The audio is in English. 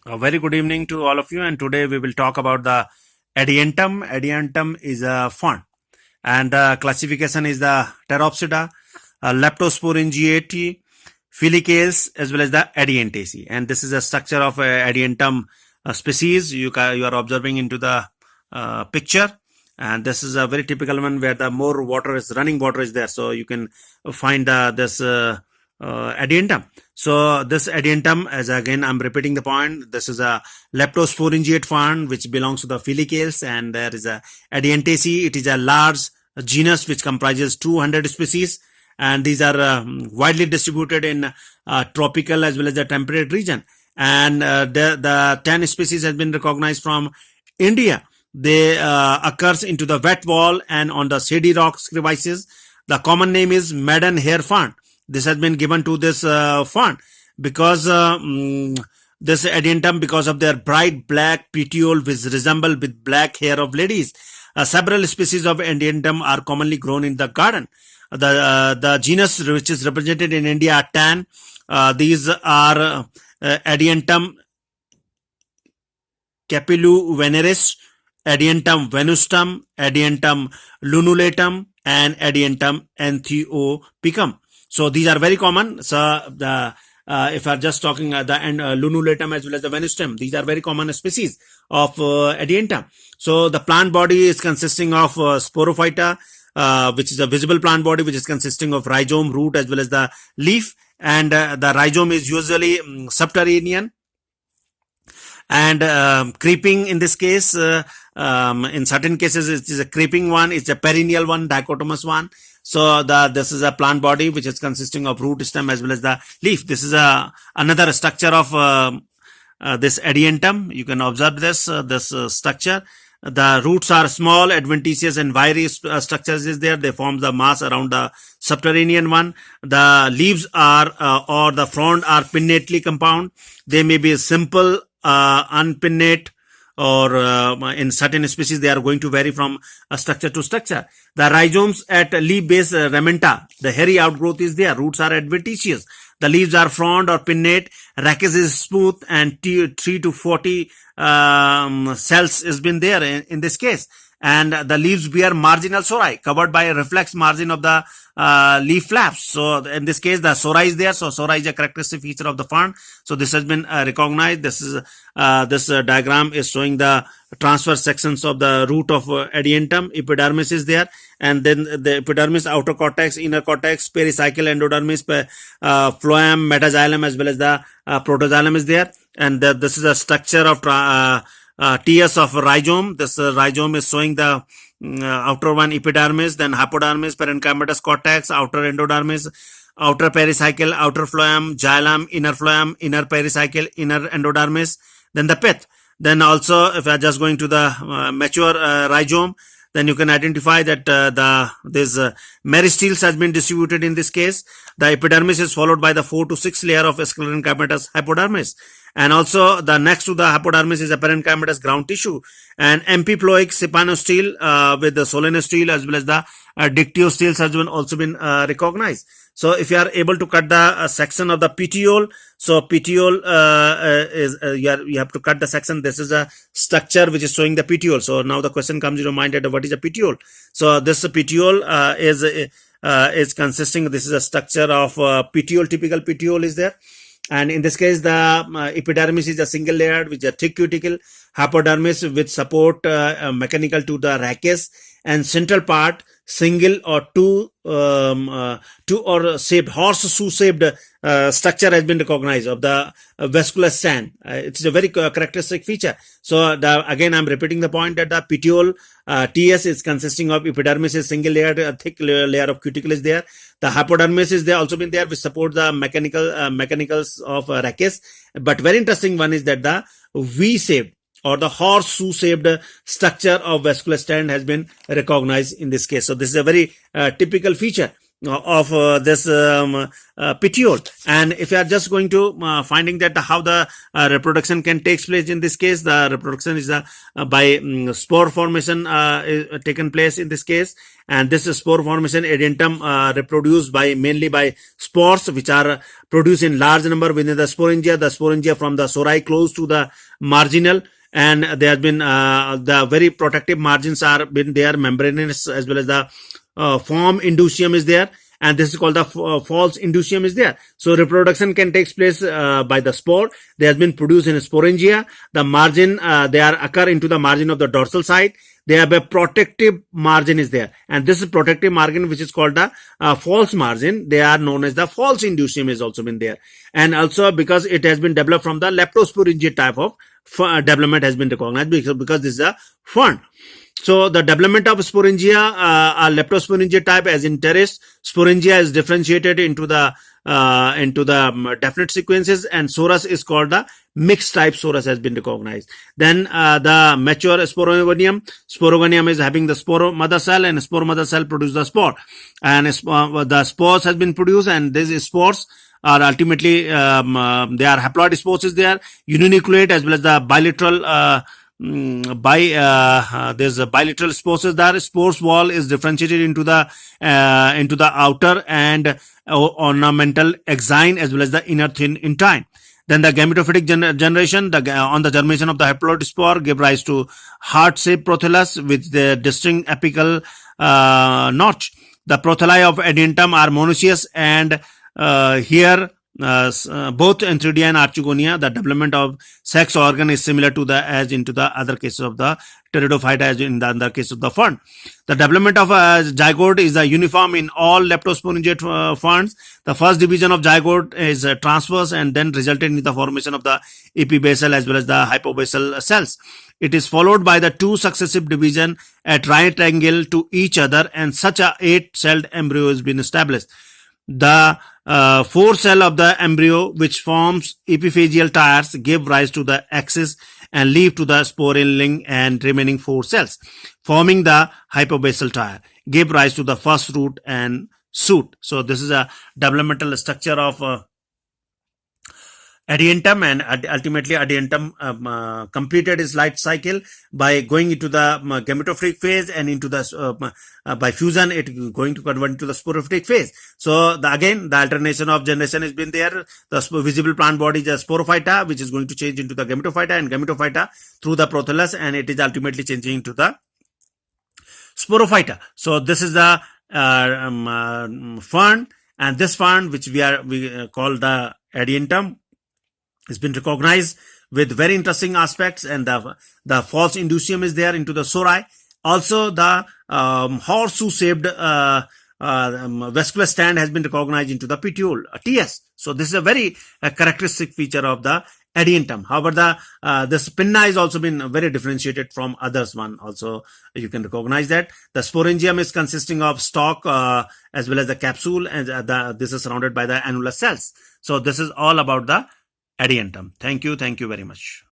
A very good evening to all of you, and today we will talk about the Adiantum. Adiantum is a fern, and the classification is the Pteropsida, Leptosporingiate, Filicales, as well as the Adiantaceae. And this is a structure of Adiantum species. You are observing into the picture, and this is a very typical one where the more running water is there, so you can find this Adiantum. So this Adiantum, as again I'm repeating the point, this is a leptosporingiate fern which belongs to the Filicales, and there is a Adiantaceae. It is a large genus which comprises 200 species, and these are widely distributed in tropical as well as the temperate region. And the 10 species has been recognized from India. They occurs into the wet wall and on the shady rocks crevices. The common name is maiden hair fern. This has been given to this fern because this Adiantum, because of their bright black petiole which resemble with black hair of ladies. Several species of Adiantum are commonly grown in the garden. The genus which is represented in India are 10. These are Adiantum capilluveneris, Adiantum venustum, Adiantum lunulatum, and Adiantum anthiopicum. So these are very common. So if I'm just talking the lunulatum as well as the venustum, these are very common species of Adiantum. So the plant body is consisting of sporophyta, which is a visible plant body, which is consisting of rhizome, root, as well as the leaf. And the rhizome is usually subterranean. And creeping in this case, in certain cases, it is a creeping one, it's a perennial one, dichotomous one. So this is a plant body which is consisting of root, stem, as well as the leaf. This is another structure of this Adiantum. You can observe this structure. The roots are small, adventitious, and wiry structures is there. They form the mass around the subterranean one. The leaves are or the frond are pinnately compound. They may be simple, unpinnate, or in certain species they are going to vary from structure to structure. The rhizomes at leaf base ramenta, the hairy outgrowth is there. Roots are adventitious. The leaves are frond or pinnate. Rachis is smooth, and 3 to 40 cells has been there in this case. And the leaves bear marginal sori covered by a reflex margin of the leaf flaps. So in this case, the sori is there. So sori is a characteristic feature of the fern. So this has been recognized. This is this diagram is showing the transverse sections of the root of Adiantum. Epidermis is there, and then the epidermis, outer cortex, inner cortex, pericycle, endodermis, phloem, metaxylem, as well as the protoxylem is there. And this is a structure of TS of rhizome. This rhizome is showing the outer one, epidermis, then hypodermis, parenchymatous cortex, outer endodermis, outer pericycle, outer phloem, xylem, inner pericycle, inner endodermis, then the pith. Then also, if I are just going to the mature rhizome, then you can identify that this meristeels has been distributed in this case. The epidermis is followed by the 4 to 6 layer of sclerenchymatous hypodermis. And also the next to the hypodermis is a parenchymatous ground tissue, and amphiphloic cypanostele with the solenostele as well as the dictyosteles has also been recognized. So if you are able to cut the section of the petiole, so petiole is you have to cut the section. This is a structure which is showing the petiole. So now the question comes to your mind that what is a petiole? So this petiole is consisting. This is a structure of petiole. Typical petiole is there. And in this case, the epidermis is a single layered with a thick cuticle, hypodermis with support mechanical to the rachis, and central part single or two or shaped horseshoe shaped structure has been recognized of the vascular stand. It's a very characteristic feature. So again, I'm repeating the point that the petiole TS is consisting of epidermis is single layered, a thick layer of cuticle is there. The hypodermis is there also been there which support the mechanicals of rachis. But very interesting one is that the V-shaped or the horseshoe shaped structure of vascular stand has been recognized in this case. So this is a very typical feature. this petiole. And if you are just going to finding that how the reproduction can take place in this case, the reproduction is by spore formation is taken place in this case. And this spore formation adentum reproduced by mainly by spores which are produced in large number within the sporangia from the sori close to the marginal. And there has been the very protective margins are been there, membranous, as well as the form inducium is there, and this is called the false inducium is there. So reproduction can take place by the spore. They has been produced in sporangia. The margin they are occur into the margin of the dorsal side. They have a protective margin is there, and this is protective margin which is called the false margin. They are known as the false inducium is also been there, and also because it has been developed from the leptosporingia type of development has been recognized because this is a fern. So the development of sporangia are leptosporingia type, as in terrace. Sporangia is differentiated into the definite sequences, and sorus is called the mixed type sorus has been recognized. Then the mature sporogonium is having the sporo mother cell, and sporo mother cell produce the spore, and the spores has been produced, and these spores are ultimately they are haploid spores is there, uninucleate, as well as the bilateral there's a bilateral spores is there. Spores wall is differentiated into the outer and ornamental exine, as well as the inner thin intine. Then the gametophytic generation, on the germination of the haploid spore, give rise to heart-shaped prothallus with the distinct apical notch. The prothali of adentum are monoecious, and here both Entheridia and Archegonia, the development of sex organ is similar to the as into the other cases of the Pteridophyta as in the other case of the fern. The development of zygote is uniform in all leptosporingia ferns. The first division of zygote is transverse and then resulted in the formation of the epibasal as well as the hypobasal cells. It is followed by the two successive division at right angle to each other, and such a 8-celled embryo has been established. The 4 cell of the embryo, which forms epiphageal tires, give rise to the axis and leave to the sporulin, and remaining 4 cells forming the hypobasal tire give rise to the first root and shoot. So this is a developmental structure of Adiantum, and ultimately Adiantum completed its life cycle by going into the gametophytic phase, and into the by fusion it going to convert into the sporophytic phase. So again the alternation of generation has been there. The visible plant body is a sporophyta, which is going to change into the gametophyta, and gametophyta through the prothallus, and it is ultimately changing into the sporophyta. So this is the fern, and this fern which we call the Adiantum has been recognized with very interesting aspects, and the false inducium is there into the sori. Also the horseshoe shaped vascular stand has been recognized into the petiole, TS. So this is a very characteristic feature of the Adiantum. However, this pinna is also been very differentiated from others one. Also, you can recognize that the sporangium is consisting of stalk as well as the capsule, and this is surrounded by the annular cells. So this is all about the Adiantum. Thank you very much.